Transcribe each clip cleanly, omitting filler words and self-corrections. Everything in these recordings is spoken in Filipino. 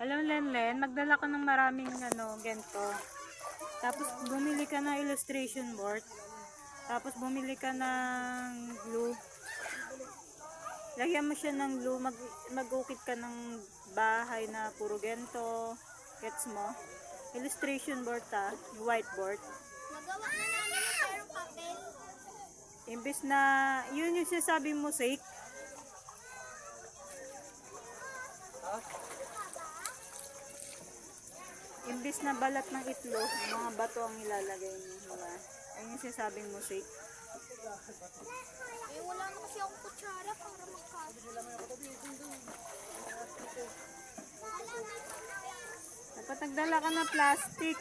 Alam mo, Lenlen, magdala ka ng maraming ganito. Tapos bumili ka ng illustration board. Tapos bumili ka ng glue. Lagyan mo siya ng glue. Mag-ukit ka ng bahay na puro ganito. Gets mo? Illustration board whiteboard. Magawa na namin yung pero papel. Imbes na, yun yung sinasabi mo, sake. Imbes na balat ng itlog, mga bato ang ilalagay mo. Ayun yung sinasabing mo, sake. Eh, wala na kasi akong kutsara para magkasi. Dapat nagdala ka ng plastic.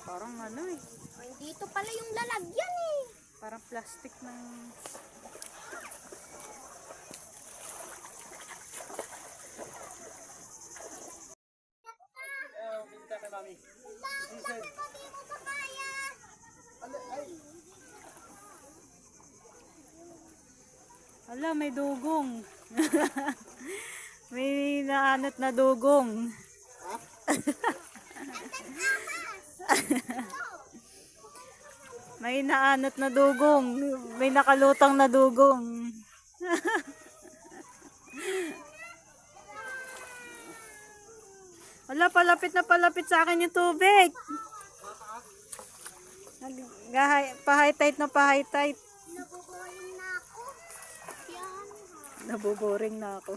Parang eh. Ay, dito pala yung lalagyan eh. Parang plastic ng... Ala, may dugong. May naanot na dugong. May naanot na dugong. May nakalutang na dugong. Wala, palapit na palapit sa akin yung tubig. Pa-high tide na pa-high tide. Nabuboring na ako. Yan. Nabuboring na ako.